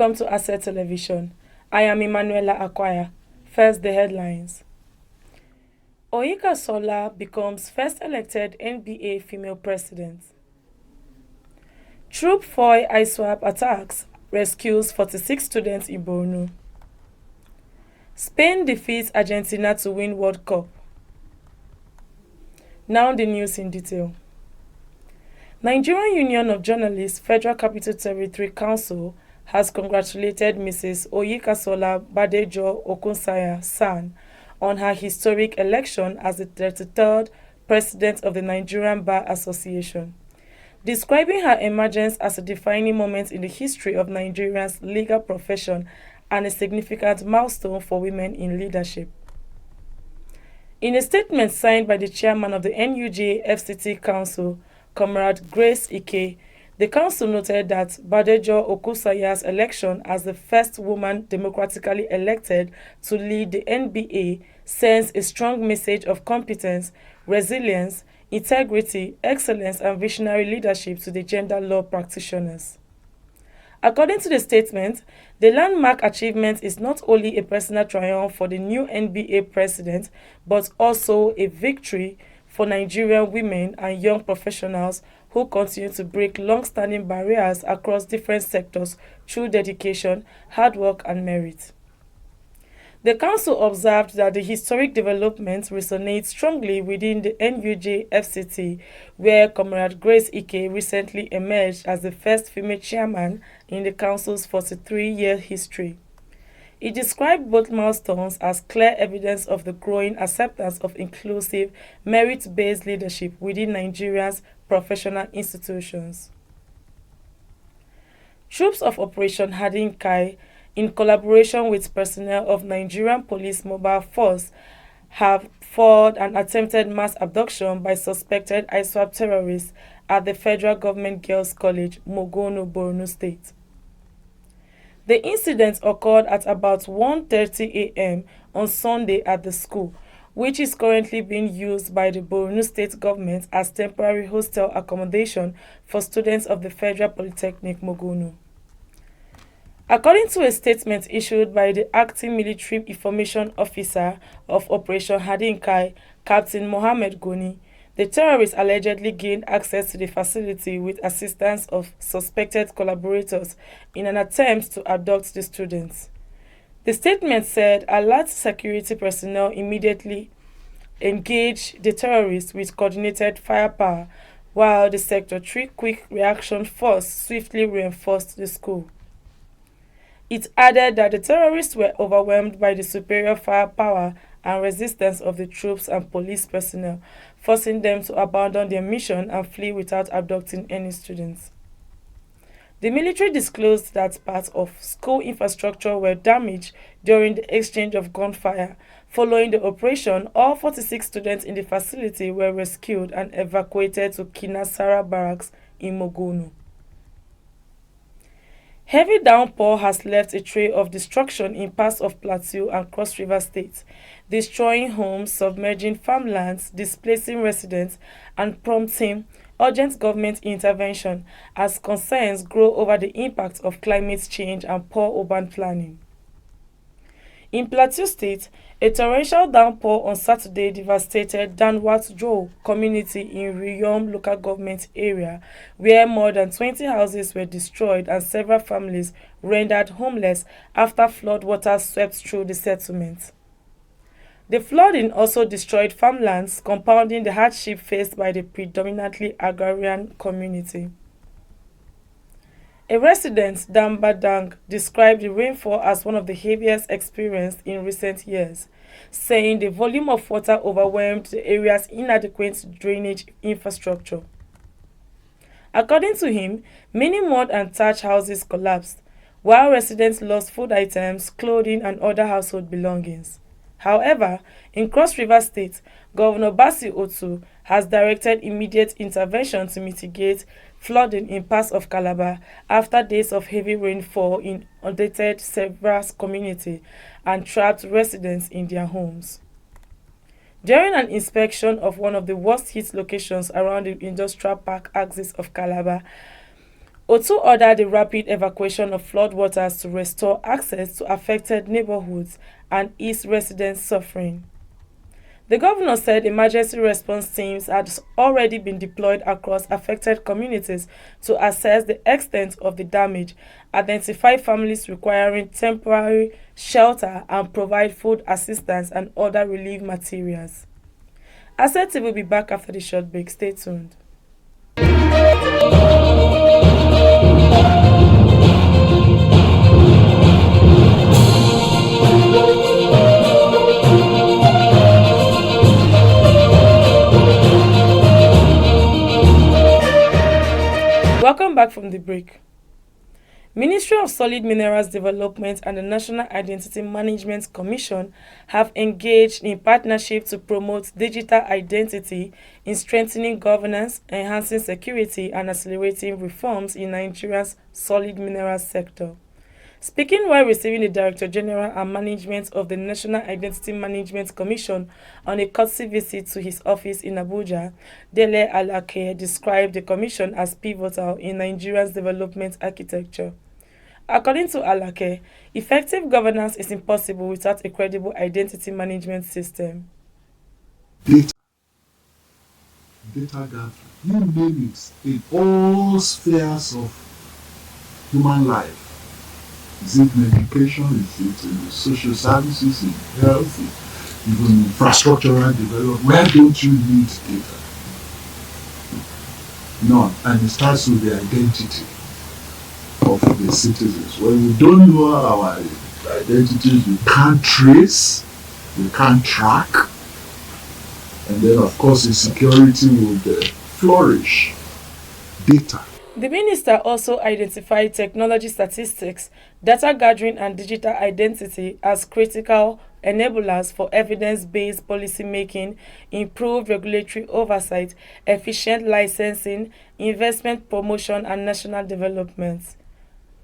Welcome to Asset Television. I am Emanuela Akwaya. First, the headlines. Oyika Sola becomes first elected NBA female president. Troop foil ISWAP attacks rescues 46 students in Borno. Spain defeats Argentina to win World Cup. Now the news in detail. Nigerian Union of Journalists Federal Capital Territory Council has congratulated Mrs. Oyika Sola Badejo Okunsanya San on her historic election as the 33rd President of the Nigerian Bar Association, describing her emergence as a defining moment in the history of Nigeria's legal profession and a significant milestone for women in leadership. In a statement signed by the chairman of the NUJ FCT Council, Comrade Grace Ike, the council noted that Badejo Okunsanya's election as the first woman democratically elected to lead the NBA sends a strong message of competence, resilience, integrity, excellence, and visionary leadership to the gender law practitioners. According to the statement, the landmark achievement is not only a personal triumph for the new NBA president, but also a victory for Nigerian women and young professionals who continue to break long-standing barriers across different sectors through dedication, hard work, and merit. The council observed that the historic development resonates strongly within the NUJ FCT, where Comrade Grace Ike recently emerged as the first female chairman in the council's 43-year history. It described both milestones as clear evidence of the growing acceptance of inclusive, merit-based leadership within Nigeria's professional institutions. Troops of Operation Hadinkai, in collaboration with personnel of Nigerian Police Mobile Force, have foiled an attempted mass abduction by suspected ISWAP terrorists at the Federal Government Girls' College, Mogono, Borno State. The incident occurred at about 1:30 a.m. on Sunday at the school, which is currently being used by the Borno State government as temporary hostel accommodation for students of the Federal Polytechnic Mogono. According to a statement issued by the acting military information officer of Operation Hadinkai, Captain Mohammed Goni, the terrorists allegedly gained access to the facility with assistance of suspected collaborators in an attempt to abduct the students. The statement said alert security personnel immediately engaged the terrorists with coordinated firepower, while the Sector 3 Quick Reaction Force swiftly reinforced the school. It added that the terrorists were overwhelmed by the superior firepower and resistance of the troops and police personnel, forcing them to abandon their mission and flee without abducting any students. The military disclosed that parts of school infrastructure were damaged during the exchange of gunfire. Following the operation, all 46 students in the facility were rescued and evacuated to Kinasara Barracks in Mogono. Heavy downpour has left a trail of destruction in parts of Plateau and Cross River states, destroying homes, submerging farmlands, displacing residents, and prompting urgent government intervention as concerns grow over the impact of climate change and poor urban planning. In Plateau State, a torrential downpour on Saturday devastated Danwat community in Riyom local government area, where more than 20 houses were destroyed and several families rendered homeless after flood water swept through the settlement. The flooding also destroyed farmlands, compounding the hardship faced by the predominantly agrarian community. A resident, Damba Dang, described the rainfall as one of the heaviest experienced in recent years, saying the volume of water overwhelmed the area's inadequate drainage infrastructure. According to him, many mud and thatch houses collapsed, while residents lost food items, clothing, and other household belongings. However, in Cross River State, Governor Basi Otu has directed immediate intervention to mitigate flooding in parts of Calabar after days of heavy rainfall inundated several communities and trapped residents in their homes. During an inspection of one of the worst hit locations around the industrial park axis of Calabar, Otu ordered the rapid evacuation of floodwaters to restore access to affected neighborhoods and ease residents' suffering. The governor said emergency response teams had already been deployed across affected communities to assess the extent of the damage, identify families requiring temporary shelter, and provide food assistance and other relief materials. Asset will be back after the short break. Stay tuned. Welcome back from the break. Ministry of Solid Minerals Development and the National Identity Management Commission have engaged in partnership to promote digital identity in strengthening governance, enhancing security, and accelerating reforms in Nigeria's solid minerals sector. Speaking while receiving the Director General and Management of the National Identity Management Commission on a courtesy visit to his office in Abuja, Dele Alake described the commission as pivotal in Nigeria's development architecture. According to Alake, effective governance is impossible without a credible identity management system. Data gathering, you name it, in all spheres of human life. Is it in education? Is it in the social services, in health, even infrastructural development? Where don't you need data? None. And it starts with the identity of the citizens. When we don't know our identities, we can't trace, we can't track, and then of course insecurity would flourish. Data. The minister also identified technology statistics, data gathering, and digital identity as critical enablers for evidence-based policy making, improved regulatory oversight, efficient licensing, investment promotion, and national development.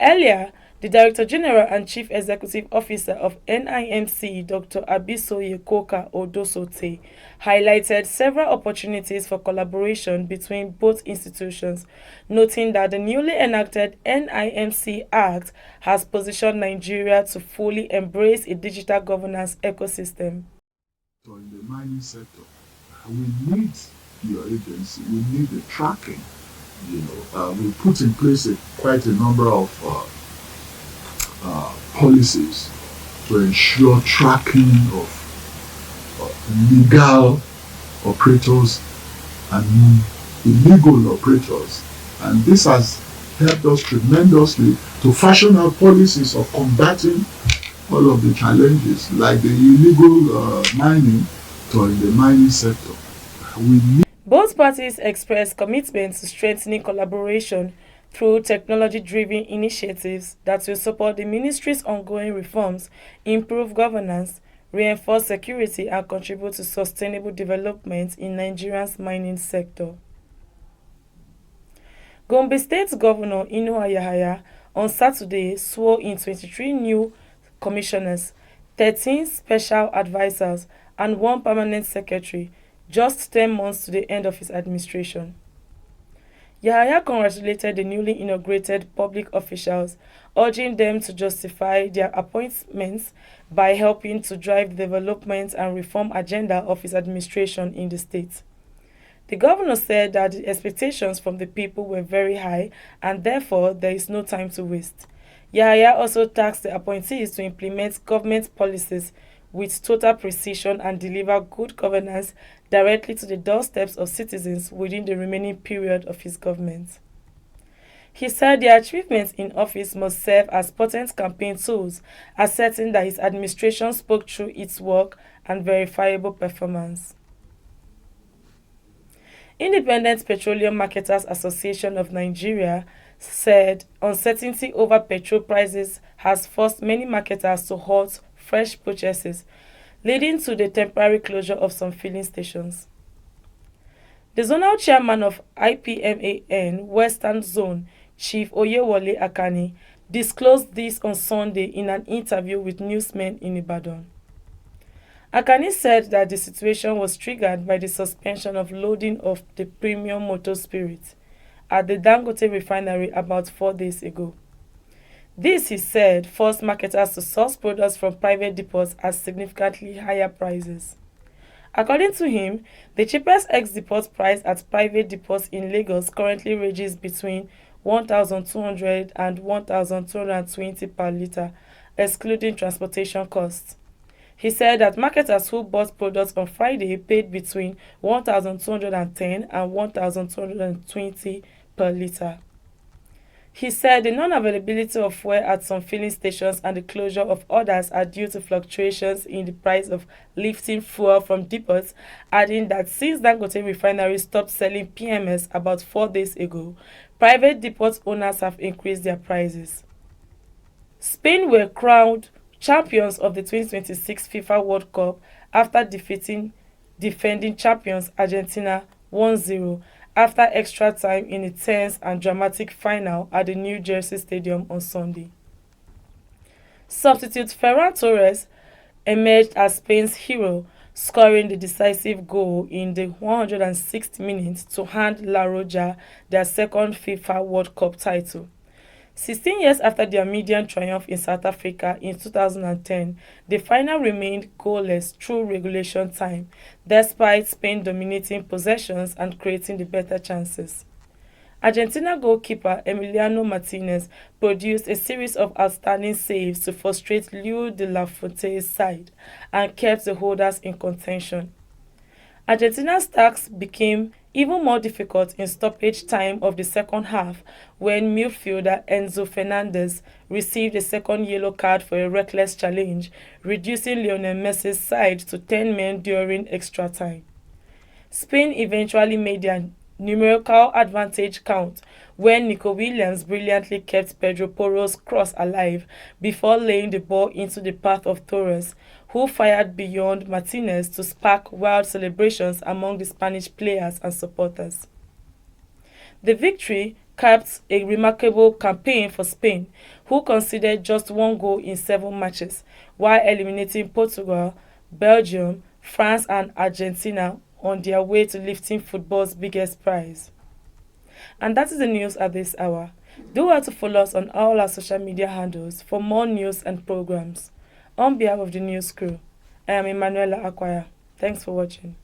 Earlier, the Director General and Chief Executive Officer of NIMC, Dr. Abisoye Koka Odosote, highlighted several opportunities for collaboration between both institutions, noting that the newly enacted NIMC Act has positioned Nigeria to fully embrace a digital governance ecosystem. So in the mining sector, we need your agency, we need the tracking. We put in place quite a number of policies to ensure tracking of legal operators and illegal operators. And this has helped us tremendously to fashion our policies of combating all of the challenges, like the illegal mining in the mining sector. Both parties expressed commitment to strengthening collaboration through technology-driven initiatives that will support the ministry's ongoing reforms, improve governance, reinforce security, and contribute to sustainable development in Nigeria's mining sector. Gombe State Governor Inuwa Yahaya on Saturday swore in 23 new commissioners, 13 special advisors, and 1 permanent secretary, just 10 months to the end of his administration. Yahaya congratulated the newly inaugurated public officials, urging them to justify their appointments by helping to drive the development and reform agenda of his administration in the state. The governor said that the expectations from the people were very high and therefore there is no time to waste. Yahaya also tasked the appointees to implement government policies with total precision and deliver good governance directly to the doorsteps of citizens within the remaining period of his government. He said their achievements in office must serve as potent campaign tools, asserting that his administration spoke through its work and verifiable performance. Independent Petroleum Marketers Association of Nigeria said uncertainty over petrol prices has forced many marketers to halt fresh purchases, leading to the temporary closure of some filling stations. The zonal chairman of IPMAN Western Zone, Chief Oyewole Akani, disclosed this on Sunday in an interview with newsmen in Ibadan. Akani said that the situation was triggered by the suspension of loading of the premium motor spirit, at the Dangote refinery about 4 days ago. This, he said, forced marketers to source products from private depots at significantly higher prices. According to him, the cheapest ex-depot price at private depots in Lagos currently ranges between 1,200 and 1,220 per litre, excluding transportation costs. He said that marketers who bought products on Friday paid between 1,210 and 1,220 per litre. He said the non-availability of fuel at some filling stations and the closure of others are due to fluctuations in the price of lifting fuel from depots, adding that since Dangote refinery stopped selling PMS about 4 days ago, private depot owners have increased their prices. Spain were crowned champions of the 2026 FIFA World Cup after defeating defending champions Argentina 1-0 after extra time in a tense and dramatic final at the New Jersey Stadium on Sunday. Substitute Ferran Torres emerged as Spain's hero, scoring the decisive goal in the 106th minute to hand La Roja their second FIFA World Cup title. 16 years after their median triumph in South Africa in 2010, the final remained goalless through regulation time, despite Spain dominating possessions and creating the better chances. Argentina goalkeeper Emiliano Martinez produced a series of outstanding saves to frustrate Luis de la Fuente's side and kept the holders in contention. Argentina's task became even more difficult in stoppage time of the second half when midfielder Enzo Fernandez received a second yellow card for a reckless challenge, reducing Lionel Messi's side to 10 men during extra time. Spain eventually made their numerical advantage count when Nico Williams brilliantly kept Pedro Porro's cross alive before laying the ball into the path of Torres, who fired beyond Martinez to spark wild celebrations among the Spanish players and supporters. The victory capped a remarkable campaign for Spain, who conceded just one goal in 7 matches, while eliminating Portugal, Belgium, France and Argentina on their way to lifting football's biggest prize. And that is the news at this hour. Do well to follow us on all our social media handles for more news and programs. On behalf of the news crew, I am Emanuela Akwaya. Thanks for watching.